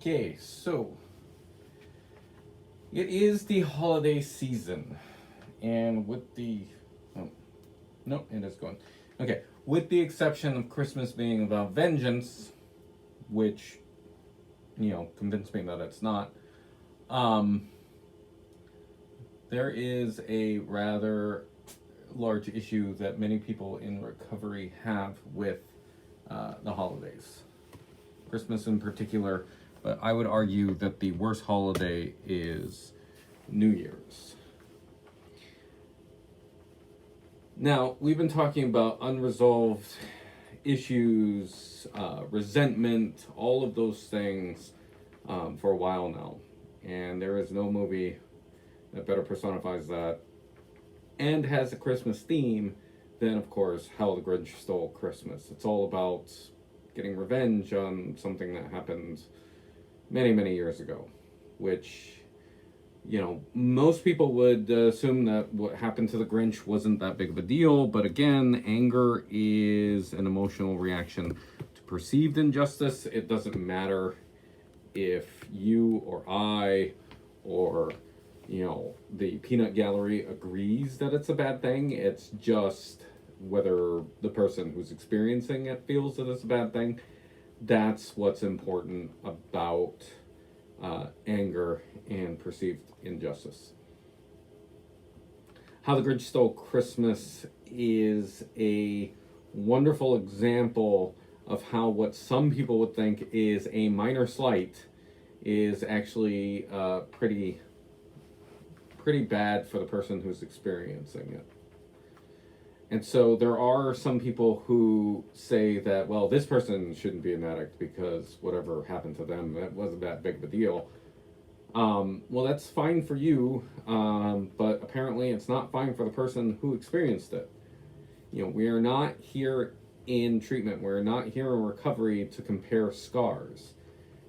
Okay, so it is the holiday season, and with the oh, no, it is going. Okay, with the exception of Christmas being about vengeance, which convinced me that it's not. Um, there is a rather large issue that many people in recovery have with the holidays, Christmas in particular. But I would argue that the worst holiday is New Year's. Now, we've been talking about unresolved issues, resentment, all of those things for a while now. And there is no movie that better personifies that and has a Christmas theme than, of course, How the Grinch Stole Christmas. It's all about getting revenge on something that happened many, many years ago, which, most people would assume that what happened to the Grinch wasn't that big of a deal. But again, anger is an emotional reaction to perceived injustice. It doesn't matter if you or I or the peanut gallery agrees that it's a bad thing. It's just whether the person who's experiencing it feels that it's a bad thing. That's what's important about anger and perceived injustice. How the Grinch Stole Christmas is a wonderful example of how what some people would think is a minor slight is actually pretty bad for the person who's experiencing it. And so there are some people who say that, well, this person shouldn't be an addict because whatever happened to them, that wasn't that big of a deal. Well, that's fine for you, but apparently it's not fine for the person who experienced it. We are not here in treatment. We're not here in recovery to compare scars.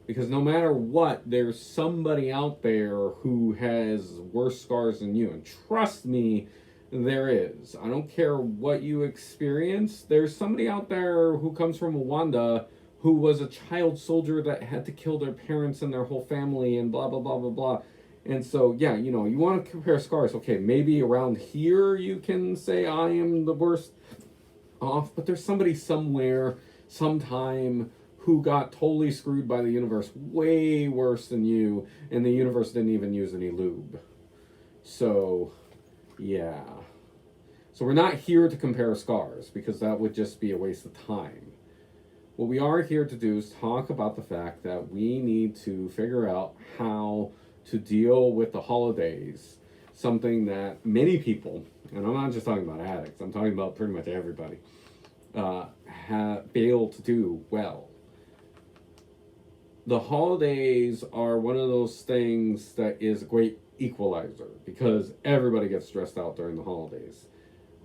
Because no matter what, there's somebody out there who has worse scars than you. And trust me, there is. I don't care what you experience. There's somebody out there who comes from Rwanda who was a child soldier that had to kill their parents and their whole family and blah, blah, blah, blah, blah. And so, yeah, you want to compare scars. Okay, maybe around here you can say I am the worst off. But there's somebody somewhere, sometime, who got totally screwed by the universe way worse than you, and the universe didn't even use any lube. So, yeah. So we're not here to compare scars, because that would just be a waste of time. What we are here to do is talk about the fact that we need to figure out how to deal with the holidays, something that many people, and I'm not just talking about addicts, I'm talking about pretty much everybody, fail to do well. The holidays are one of those things that is a great equalizer because everybody gets stressed out during the holidays.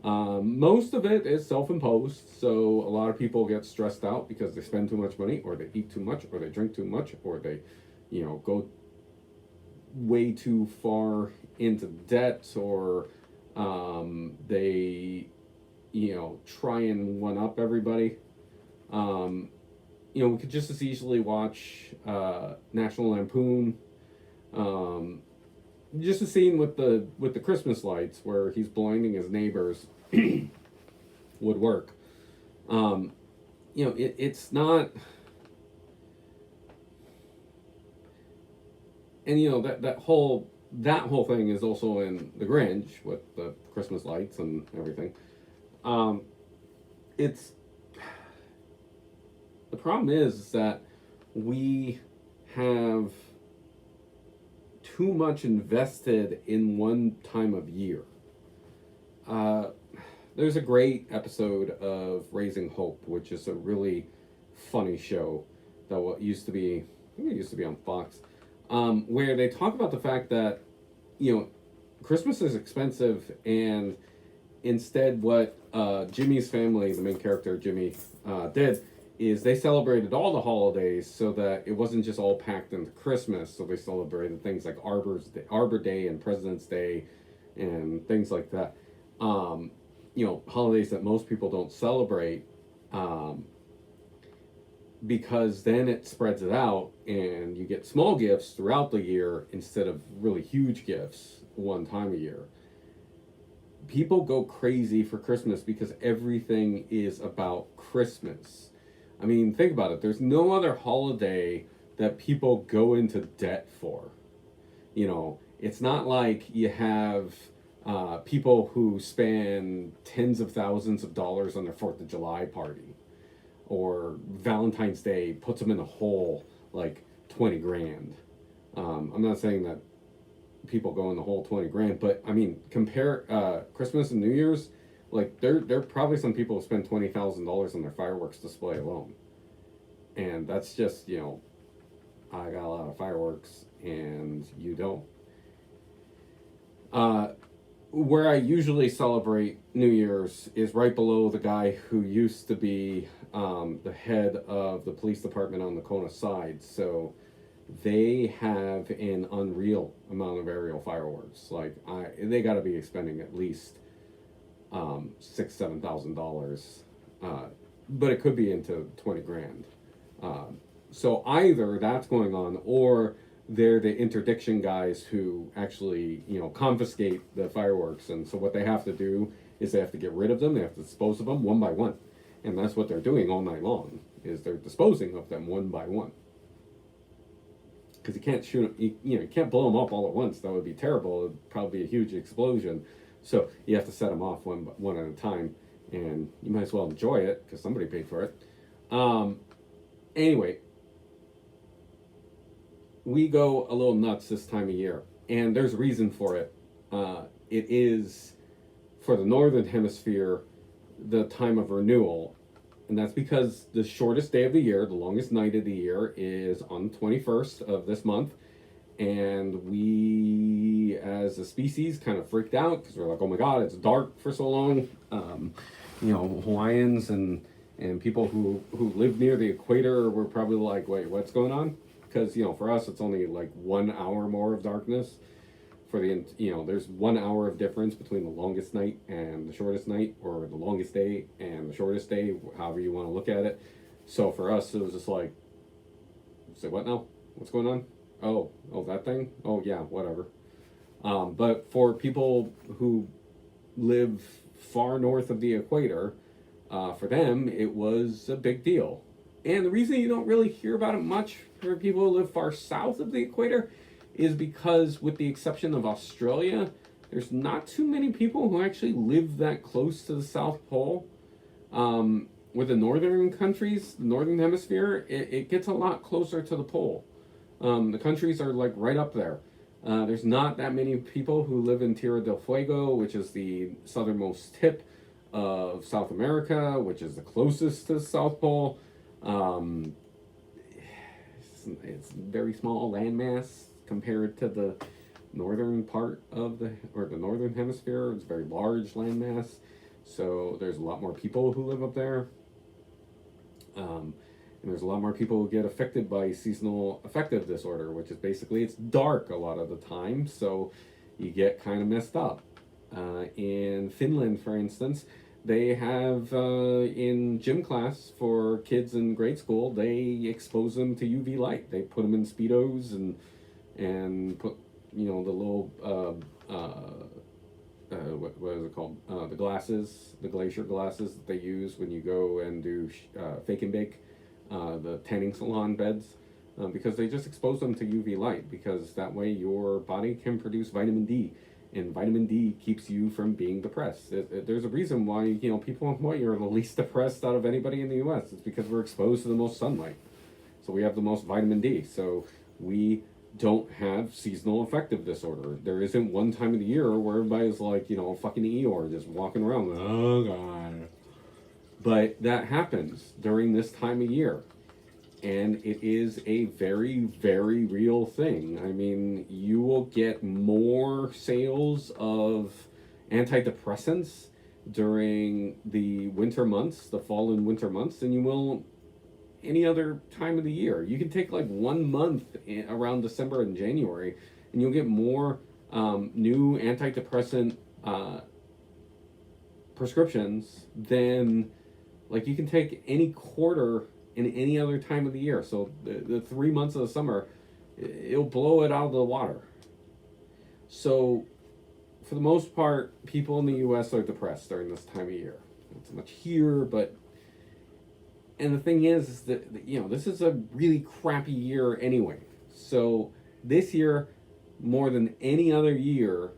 Most of it is self-imposed, so a lot of people get stressed out because they spend too much money, or they eat too much, or they drink too much, or they, go way too far into debt, or they, try and one-up everybody. We could just as easily watch National Lampoon. Just a scene with the Christmas lights where he's blinding his neighbors would work. It's not, and that whole thing is also in The Grinch with the Christmas lights and everything. It's the problem is that we have too much invested in one time of year. There's a great episode of Raising Hope, which is a really funny show that used to be, I think it used to be on Fox, where they talk about the fact that, Christmas is expensive, and instead what Jimmy's family, the main character Jimmy, did is they celebrated all the holidays so that it wasn't just all packed into Christmas. So they celebrated things like Arbor Day and President's Day and things like that. Holidays that most people don't celebrate. because then it spreads it out and you get small gifts throughout the year instead of really huge gifts one time a year. People go crazy for Christmas because everything is about Christmas. I mean, think about it. There's no other holiday that people go into debt for. You know, it's not like you have people who spend tens of thousands of dollars on their 4th of July party, or Valentine's Day puts them in a hole like 20 grand. I'm not saying that people go in the hole 20 grand, but I mean, compare Christmas and New Year's, like there are probably some people who spend $20,000 on their fireworks display alone. And that's just, you know, I got a lot of fireworks and you don't. Where I usually celebrate New Year's is right below the guy who used to be the head of the police department on the Kona side. So they have an unreal amount of aerial fireworks. Like they got to be expending at least $6,000-7,000, but it could be into 20 grand. So either that's going on, or they're the interdiction guys who actually, you know, confiscate the fireworks. And so what they have to do is they have to get rid of them. They have to dispose of them one by one, and that's what they're doing all night long. Is they're disposing of them one by one. Because you can't shoot, you can't blow them up all at once. That would be terrible. It would probably be a huge explosion. So you have to set them off one at a time, and you might as well enjoy it because somebody paid for it. Anyway, we go a little nuts this time of year, and there's a reason for it. It is, for the Northern Hemisphere, the time of renewal, and that's because the shortest day of the year, the longest night of the year, is on the 21st of this month, and we, as a species, kind of freaked out because we're like, oh my god, it's dark for so long. Hawaiians and people who live near the equator were probably like, wait, what's going on? Because, for us, it's only like 1 hour more of darkness. There's 1 hour of difference between the longest night and the shortest night, or the longest day and the shortest day, however you want to look at it. So for us, it was just like, say what now? What's going on? Oh, that thing? Oh, yeah, whatever. But for people who live far north of the equator, for them, it was a big deal. And the reason you don't really hear about it much for people who live far south of the equator is because, with the exception of Australia, there's not too many people who actually live that close to the South Pole. With the northern countries, the northern hemisphere, it gets a lot closer to the pole. The countries are like right up there. There's not that many people who live in Tierra del Fuego, which is the southernmost tip of South America, which is the closest to the South Pole. It's very small landmass compared to the northern part of the northern hemisphere. It's a very large landmass, so there's a lot more people who live up there, and there's a lot more people who get affected by seasonal affective disorder, which is basically it's dark a lot of the time, so you get kind of messed up. In Finland, for instance, they have in gym class for kids in grade school, they expose them to UV light. They put them in Speedos and put the little what is it called, the glasses, the glacier glasses that they use when you go and do fake and bake, the tanning salon beds, because they just expose them to UV light, because that way your body can produce vitamin D. And vitamin D keeps you from being depressed. There's a reason why people in Hawaii are the least depressed out of anybody in the U.S. It's because we're exposed to the most sunlight, so we have the most vitamin D. So we don't have seasonal affective disorder. There isn't one time of the year where everybody's like fucking Eeyore just walking around. Oh god! But that happens during this time of year. And it is a very, very real thing. I mean, you will get more sales of antidepressants during the winter months, the fall and winter months, than you will any other time of the year. You can take like 1 month around December and January, and you'll get more new antidepressant prescriptions than, like, you can take any quarter in any other time of the year. So the 3 months of the summer, it'll blow it out of the water. So for the most part, people in the U.S. are depressed during this time of year. Not so much here, but and the thing is that this is a really crappy year anyway. So this year, more than any other year,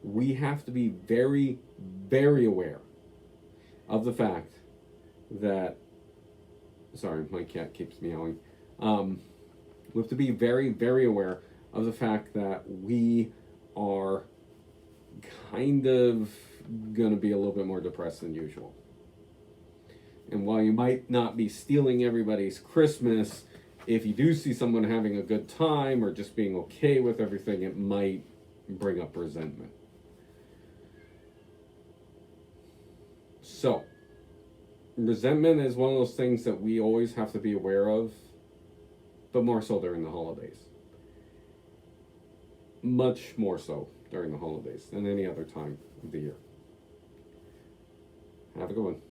we have to be very, very aware of the fact that. Sorry, my cat keeps meowing. We have to be very, very aware of the fact that we are kind of going to be a little bit more depressed than usual. And while you might not be stealing everybody's Christmas, if you do see someone having a good time or just being okay with everything, it might bring up resentment. So, resentment is one of those things that we always have to be aware of, but more so during the holidays. Much more so during the holidays than any other time of the year. Have a good one.